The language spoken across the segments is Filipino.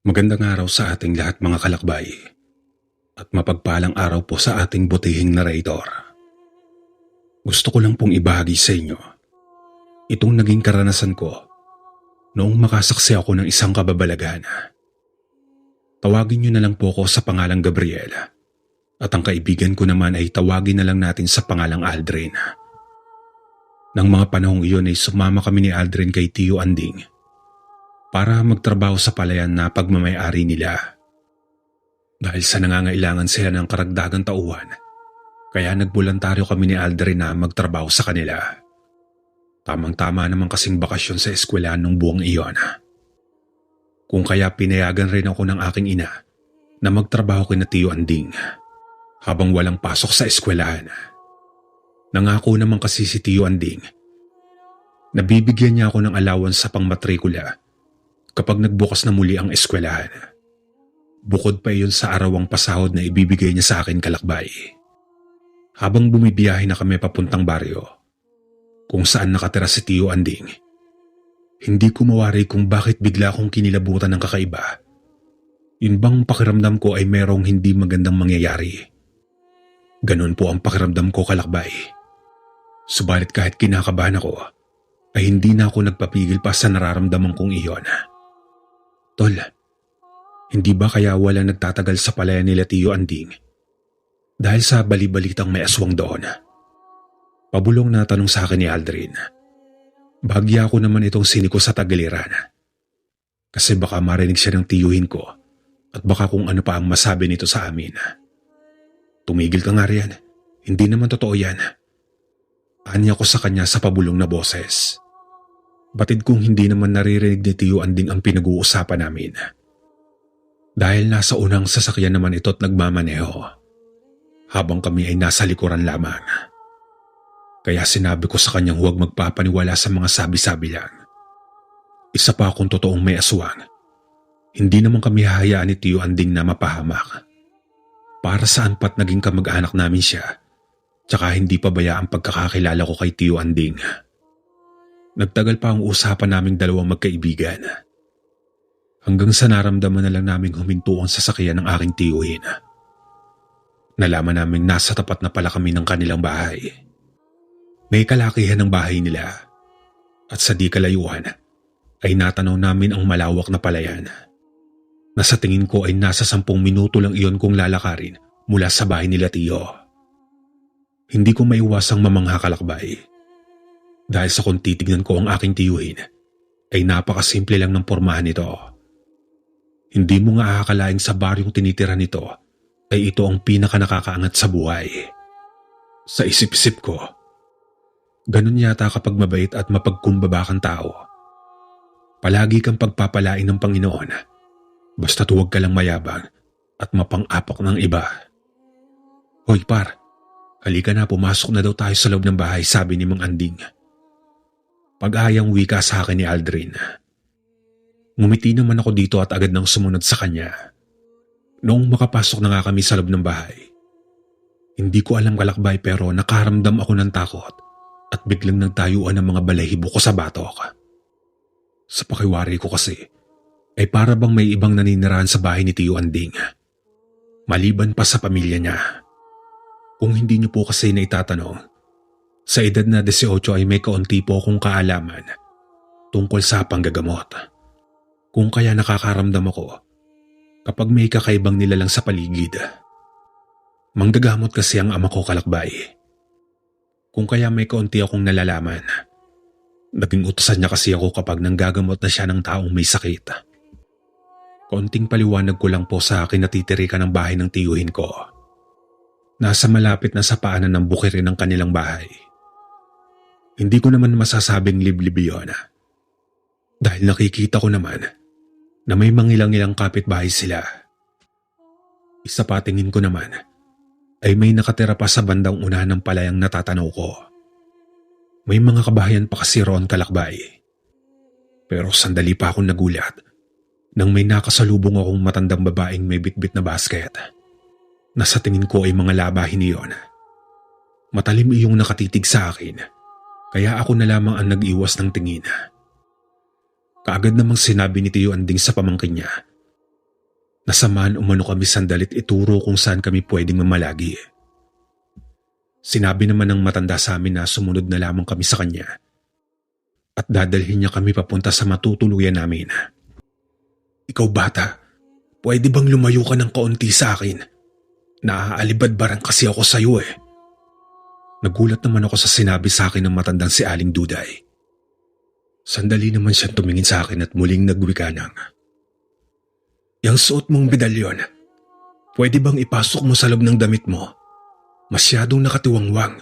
Magandang araw sa ating lahat mga kalakbay at mapagpalang araw po sa ating butihing narrator. Gusto ko lang pong ibahagi sa inyo itong naging karanasan ko noong makasaksi ako ng isang kababalaghan. Tawagin niyo na lang po ako sa pangalang Gabriel at ang kaibigan ko naman ay tawagin na lang natin sa pangalang Aldrin. Nang mga panahong iyon ay sumama kami ni Aldrin kay Tio Anding para magtrabaho sa palayan na pagmamay-ari nila. Dahil sa nangangailangan sila ng karagdagang tauhan, kaya nagboluntaryo kami ni Aldrin na magtrabaho sa kanila. Tamang-tama naman kasing bakasyon sa eskwelahan nung buong iyon. Kung kaya pinayagan rin ako ng aking ina na magtrabaho kina Tio Anding habang walang pasok sa eskwelahan. Nangako naman kasi si Tio Anding na bibigyan niya ako ng allowance sa pangmatrikula kapag nagbukas na muli ang eskwelahan. Bukod pa iyon sa arawang pasahod na ibibigay niya sa akin kalakbay. Habang bumibiyahe na kami papuntang baryo, kung saan nakatira si Tio Anding, hindi ko mawari kung bakit bigla akong kinilabutan ng kakaiba. Yun bang pakiramdam ko ay merong hindi magandang mangyayari. Ganun po ang pakiramdam ko kalakbay. Subalit kahit kinakabahan ako, ay hindi na ako nagpapigil pa sa nararamdaman kong iyon. Tol, hindi ba kaya walang nagtatagal sa palayan nila Tio Anding dahil sa balibalitang may aswang doon? Pabulong na tanong sa akin ni Aldrin. Bahagya ko naman itong siniko sa tagiliran. Kasi baka marinig siya ng tiyuhin ko at baka kung ano pa ang masabi nito sa amin. Tumigil ka nga riyan. Hindi naman totoo yan. Anya ko sa kanya sa pabulong na boses. Batid kong hindi naman naririnig ni Tio Anding ang pinag-uusapan namin. Dahil nasa unang sasakyan naman ito at nagmamaneho, habang kami ay nasa likuran lamang. Kaya sinabi ko sa kanyang huwag magpapaniwala sa mga sabi-sabi lang. Isa pa akong totoong may aswang. Hindi naman kami hahayaan ni Tio Anding na mapahamak. Para saan pa't naging kamag-anak namin siya, tsaka hindi pa baya ang pagkakakilala ko kay Tio Anding. Nagtagal pa ang usapan naming dalawang magkaibigan. Hanggang sa naramdaman na lang naming huminto ang sasakyan ng aking tiyuhin. Nalaman naming nasa tapat na pala kami ng kanilang bahay. May kalakihan ng bahay nila at sa di kalayuan ay natanaw namin ang malawak na palayan. Na sa tingin ko ay nasa 10 minuto lang iyon kung lalakarin mula sa bahay nila Tio. Hindi ko maiwasang mamangha kalakbay. Dahil sa kung titignan ko ang aking tiyuhin ay napakasimple lang ng pormahan nito. Hindi mo nga aakalaing sa baryong tinitira nito ay ito ang pinaka nakakaangat sa buhay. Sa isip-isip ko, ganun yata kapag mabait at mapagkumbaba kang tao. Palagi kang pagpapalain ng Panginoon, basta't huwag ka lang mayabang at mapang-apak ng iba. Hoy par, halika na, pumasok na daw tayo sa loob ng bahay, sabi ni Mang Anding. Pag-ayang wika sa akin ni Aldrin. Ngumiti naman ako dito at agad nang sumunod sa kanya. Noong makapasok na nga kami sa loob ng bahay, hindi ko alam kalakbay pero nakaramdam ako ng takot at biglang nagtayuan ng mga balahibo ko sa batok. Sa pakiwari ko kasi, ay para bang may ibang naninirahan sa bahay ni Tio Anding. Maliban pa sa pamilya niya. Kung hindi niyo po kasi na itatanong, sa edad na 18 ay may kaunti po akong kaalaman tungkol sa panggagamot. Kung kaya nakakaramdam ako kapag may kakaibang nilalang sa paligid. Manggagamot kasi ang ama ko kalakbay. Kung kaya may kaunti akong nalalaman. Naging utusan niya kasi ako kapag nanggagamot na siya ng taong may sakit. Kaunting paliwanag ko lang po sa akin na titirikan ng bahay ng tiyuhin ko. Nasa malapit na sa paanan ng bukirin ng kanilang bahay. Hindi ko naman masasabing liblib yun. Dahil nakikita ko naman na may mangilang-ilang kapitbahay sila. Isa pa tingin ko naman ay may nakatira pa sa bandang unahan ng palayang natatanaw ko. May mga kabahayan pa kasi roon kalakbay. Pero sandali pa akong nagulat nang may nakasalubong akong matandang babaeng may bitbit na basket. Na sa tingin ko ay mga labahin niyon. Matalim iyong nakatitig sa akin, kaya ako na lamang ang nag-iwas ng tingin. Kaagad namang sinabi ni Tio Anding sa pamangkin niya Nasamaan umano kami sandalit ituro kung saan kami pwedeng mamalagi. Sinabi naman ng matanda sa amin na sumunod na lamang kami sa kanya at dadalhin niya kami papunta sa matutuluyan namin. Ikaw bata, pwede bang lumayo ka ng kaunti sa akin? Naaalibadbaran kasi ako sa iyo eh. Nagulat naman ako sa sinabi sa akin ng matandang si Aling Duday. Sandali naman siyang tumingin sa akin at muling nagwika ng, "Yang suot mong medalyon, pwede bang ipasok mo sa loob ng damit mo? Masyadong nakatiwangwang."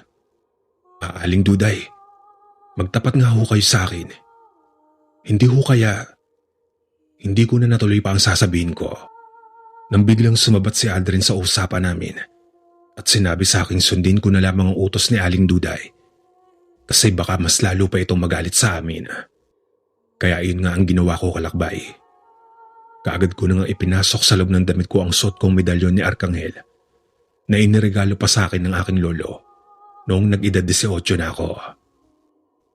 Aling Duday, magtapat nga ho kayo sa akin. Hindi ho kaya, hindi ko na natuloy pa ang sasabihin ko nang biglang sumabat si Aldrin sa usapan namin at sinabi sa akin sundin ko na lamang ang utos ni Aling Duday kasi baka mas lalo pa itong magalit sa amin. Kaya yun nga ang ginawa ko, kalakbay. Kaagad ko na nga ipinasok sa loob ng damit ko ang suot kong medalyon ni Arkanghel na iniregalo pa sa akin ng aking lolo noong nag-edad 18 na ako.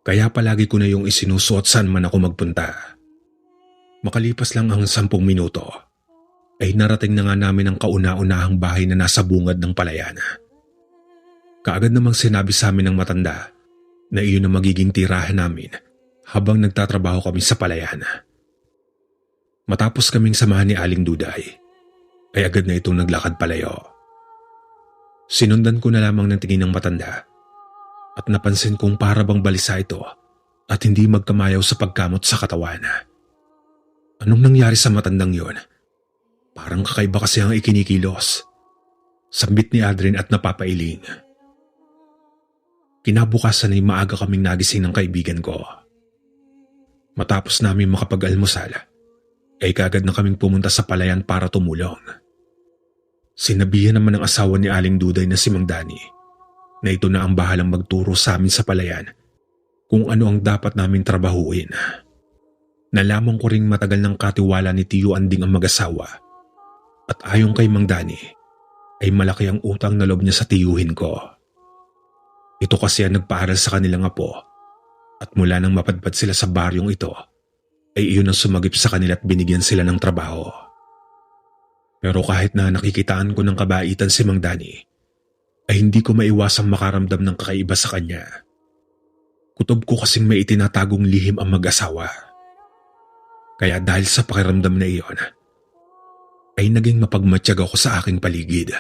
Kaya palagi ko na yung isinusuot saan man ako magpunta. Makalipas lang ang 10 minuto, ay narating na nga namin ang kauna-unahang bahay na nasa bungad ng palayan. Kaagad namang sinabi sa amin ng matanda na iyon ang magiging tirahan namin habang nagtatrabaho kami sa palayan. Matapos kaming samahan ni Aling Duday, ay agad na itong naglakad palayo. Sinundan ko na lamang ng tingin ng matanda at napansin kong para bang balisa ito at hindi magkamayaw sa pagkamot sa katawan. Anong nangyari sa matandang yon? Parang kakaiba kasi ang ikinikilos. Sambit ni Aldrin at napapailing. Kinabukasan ay maaga kaming nagising ng kaibigan ko. Matapos namin makapag-almusal, ay kagad na kaming pumunta sa palayan para tumulong. Sinabihan naman ng asawa ni Aling Duday na si Mang Dani na ito na ang bahalang magturo sa amin sa palayan kung ano ang dapat namin trabahuin. Nalaman ko ring matagal ng katiwala ni Tiyo Anding ang mag-asawa at ayon kay Mang Dani ay malaki ang utang na loob niya sa tiyuhin ko. Ito kasi ang nagpaaral sa kanilang apo at mula nang mapadpad sila sa baryong ito ay iyon ang sumagip sa kanila at binigyan sila ng trabaho. Pero kahit na nakikitaan ko ng kabaitan si Mang Dani, ay hindi ko maiwasang makaramdam ng kakaiba sa kanya. Kutob ko kasing may itinatagong lihim ang mag-asawa. Kaya dahil sa pakiramdam na iyon, ay naging mapagmatsyag ako sa aking paligid.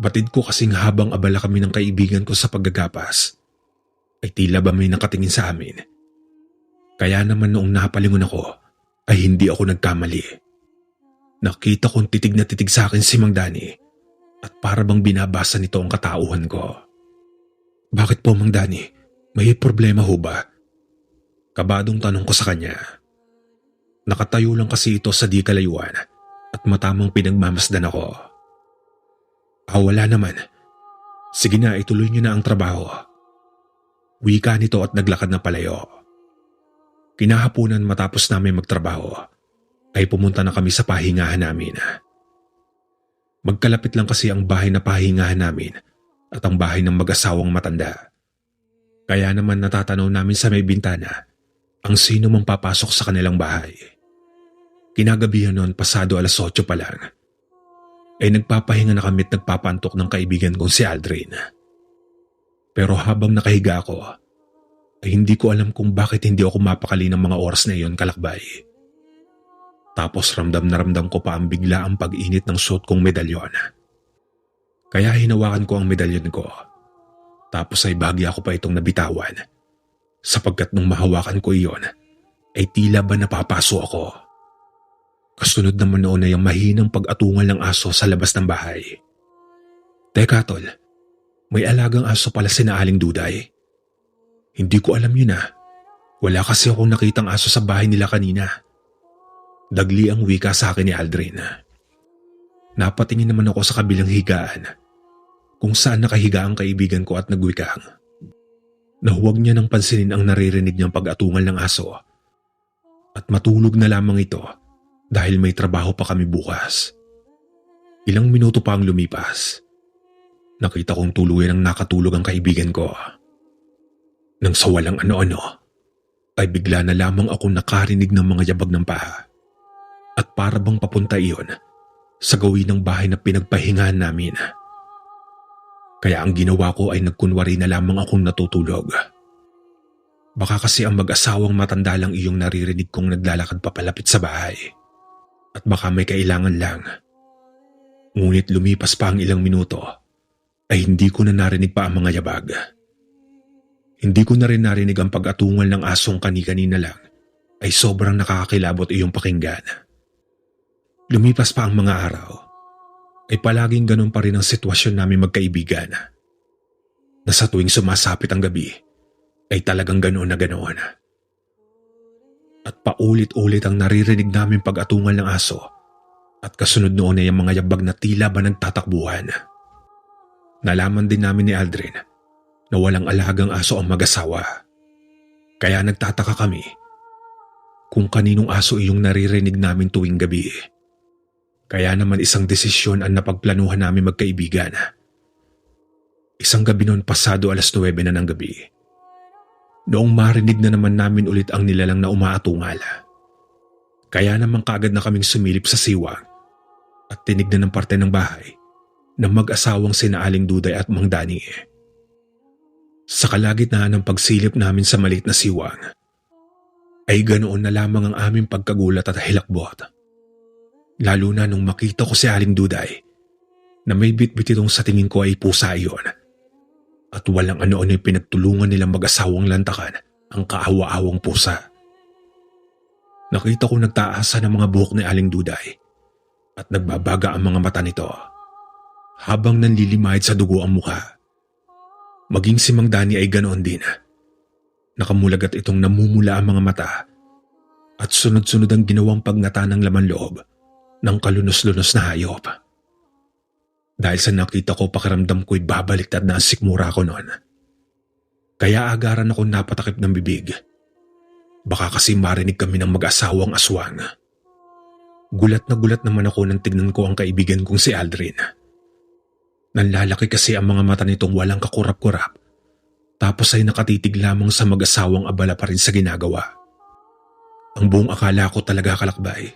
Batid ko kasing habang abala kami ng kaibigan ko sa paggagapas, ay tila ba may nakatingin sa amin. Kaya naman noong napalingon ako, ay hindi ako nagkamali. Nakita kong titig na titig sa akin si Mang Dani at para bang binabasa nito ang katauhan ko. "Bakit po, Mang Dani? May problema ho ba?" Kabadong tanong ko sa kanya. Nakatayo lang kasi ito sa di kalayuan at matamang pinagmamasdan ako. Wala naman. Sige na, ituloy niyo na ang trabaho." Wika nito at naglakad na palayo. Kinahapunan matapos namin magtrabaho, ay pumunta na kami sa pahingahan namin. Magkalapit lang kasi ang bahay na pahingahan namin at ang bahay ng mag-asawang matanda. Kaya naman natatanaw namin sa may bintana ang sino mang papasok sa kanilang bahay. Kinagabihan noon pasado 8:00 pa lang, ay nagpapahinga na kami at nagpapantok ng kaibigan kong si Aldrin. Pero habang nakahiga ako, ay hindi ko alam kung bakit hindi ako mapakali ng mga oras na iyon, kalakbay. Tapos ramdam na ramdam ko pa ang bigla ang pag-init ng suot kong medalyon. Kaya hinawakan ko ang medalyon ko. Tapos ay bahagya ko pa itong nabitawan, sapagkat nung mahawakan ko iyon, ay tila ba napapaso ako. Kasunod naman noon ay ang mahinang pag-atungal ng aso sa labas ng bahay. "Teka tol, may alagang aso pala sina Aling Duday. Hindi ko alam yun ah. Wala kasi akong nakitang aso sa bahay nila kanina." Dagli ang wika sa akin ni Aldrin. Napatingin naman ako sa kabilang higaan kung saan nakahiga ang kaibigan ko at nagwikang na huwag niya nang pansinin ang naririnig niyang pag-atungal ng aso at matulog na lamang ito dahil may trabaho pa kami bukas. Ilang minuto pa ang lumipas. Nakita kong tuluyan ang nakatulog ang kaibigan ko. Nang sa walang ano-ano, ay bigla na lamang akong nakarinig ng mga yabag ng paa. at para bang papunta iyon sa gawin ng bahay na pinagpahingahan namin. Kaya ang ginawa ko ay nagkunwari na lamang akong natutulog. Baka kasi ang mag-asawang matanda lang iyong naririnig kong naglalakad papalapit sa bahay. At baka may kailangan lang. Ngunit lumipas pa ang ilang minuto ay hindi ko na narinig pa ang mga yabag. Hindi ko na rin narinig ang pag-atungal ng asong kani-kanina lang ay sobrang nakakakilabot iyong pakinggan. Lumipas pa ang mga araw ay palaging ganun pa rin ang sitwasyon namin magkaibigan. Na sa tuwing sumasapit ang gabi ay talagang ganoon na ganoon. At paulit-ulit ang naririnig namin pag-atungal ng aso at kasunod noon ay ang mga yabag na tila ba nagtatakbuhan. Nalaman din namin ni Aldrin na walang alagang aso ang mag-asawa. Kaya nagtataka kami kung kaninong aso iyong naririnig namin tuwing gabi. Kaya naman isang desisyon ang napagplanuhan namin magkaibigan. Isang gabi noon pasado 9:00 na ng gabi. Noong marinig na naman namin ulit ang nilalang na umaatungal. Kaya naman kaagad na kaming sumilip sa siwang at tinignan ng parte ng bahay ng mag-asawang sina Aling Duday at Mang Dani. Sa kalagitnaan ng pagsilip namin sa maliit na siwang, ay ganoon na lamang ang aming pagkagulat at hilakbot. Lalo na nung makita ko si Aling Duday na may bitbit itong sa tingin ko ay pusa iyon. At walang ano-ano yung pinagtulungan nilang mag-asawang lantakan ang kaawa-awang pusa. Nakita ko nagtaasa ng mga buhok ni Aling Duday at nagbabaga ang mga mata nito habang nanlilimahid sa dugo ang mukha. Maging si Mang Dani ay ganoon din. Nakamulagat itong namumula ang mga mata at sunod-sunod ang ginawang pagngata ng laman loob ng kalunos-lunos na hayop. Dahil sa nakita ko pakiramdam ko'y babaliktad na ang sikmura ko noon. Kaya agaran ako napatakip ng bibig. Baka kasi marinig kami ng mag-asawang aswang. Gulat naman ako nang tignan ko ang kaibigan kong si Aldrin. Nanlalaki kasi ang mga mata nitong walang kakurap-kurap. Tapos ay nakatitig lamang sa mag-asawang abala pa rin sa ginagawa. Ang buong akala ko talaga kalakbay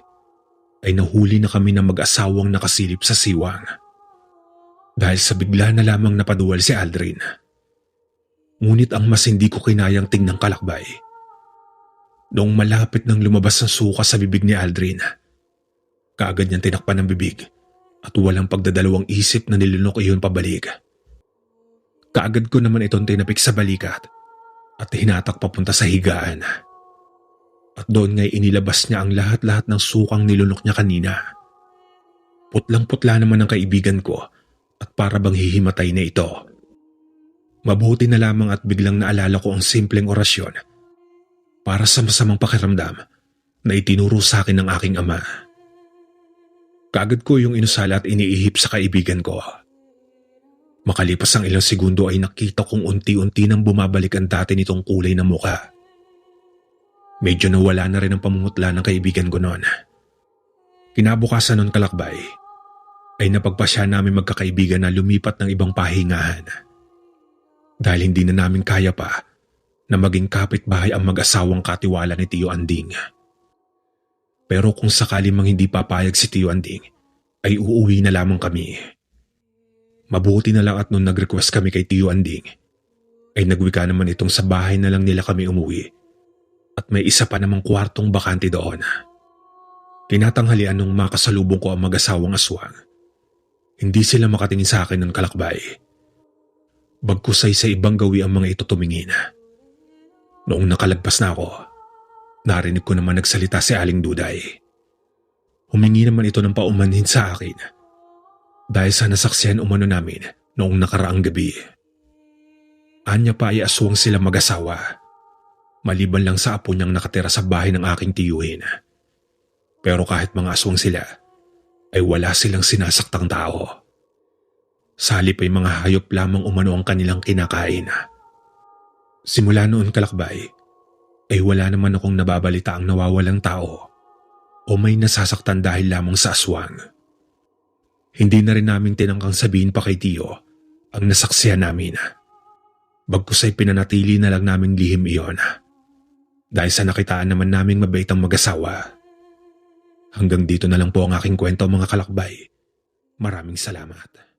ay nahuli na kami ng mag-asawang nakasilip sa siwang. Dahil sa bigla na lamang napaduwal si Aldrin. Ngunit ang mas hindi ko kinayang tingnan kalakbay. Noong malapit nang lumabas ang suka sa bibig ni Aldrin, kaagad niyang tinakpan ng bibig at walang pagdadalawang isip na nilunok iyon pabalik. Kaagad ko naman itong tinapik sa balikat at hinatak papunta sa higaan. At doon nga'y inilabas niya ang lahat-lahat ng sukang nilunok niya kanina. Putlang-putla naman ang kaibigan ko at para bang hihimatay na ito. Mabuti na lamang at biglang naalala ko ang simpleng orasyon para sa masamang pakiramdam na itinuro sa akin ng aking ama. Kaagad ko yung inusala at iniihip sa kaibigan ko. Makalipas ang ilang segundo ay nakita kong unti-unti nang bumabalik ang dati nitong kulay na muka. Medyo nawala na rin ang pamumutla ng kaibigan ko noon. Kinabukasan noon kalakbay, ay napagpasya namin magkakaibigan na lumipat ng ibang pahingahan. Dahil hindi na namin kaya pa na maging kapitbahay ang mag-asawang katiwala ni Tio Anding. Pero kung sakali mang hindi papayag si Tio Anding, ay uuwi na lamang kami. Mabuti na lang at nung nag-request kami kay Tio Anding, ay nagwika naman itong sa bahay na lang nila kami umuwi at may isa pa namang kwartong bakante doon. Tinatanghalian nung makasalubong ko ang mag-asawang aswang. Hindi sila makatingin sa akin ng kalakbay. Bagkusay sa ibang gawi ang mga ito tumingin. Noong nakalagpas na ako, narinig ko naman nagsalita si Aling Duday. Humingi naman ito ng paumanhin sa akin dahil sa nasaksihan umano namin noong nakaraang gabi. Anya pa ay aswang sila mag-asawa, maliban lang sa apo niyang nakatira sa bahay ng aking tiyuhin. Pero kahit mga aswang sila, ay wala silang sinasaktang tao. Salip ay mga hayop lamang umano ang kanilang kinakain. Simula noon kalakbay, ay wala naman akong nababalita ang nawawalang tao o may nasasaktan dahil lamang sa aswang. Hindi na rin namin tinangkang sabihin pa kay Tio ang nasaksihan namin. Bagkus ay pinanatili na lang naming lihim iyon dahil sa nakitaan naman naming mabait ang mag-asawa. Hanggang dito na lang po ang aking kwento mga kalakbay. Maraming salamat.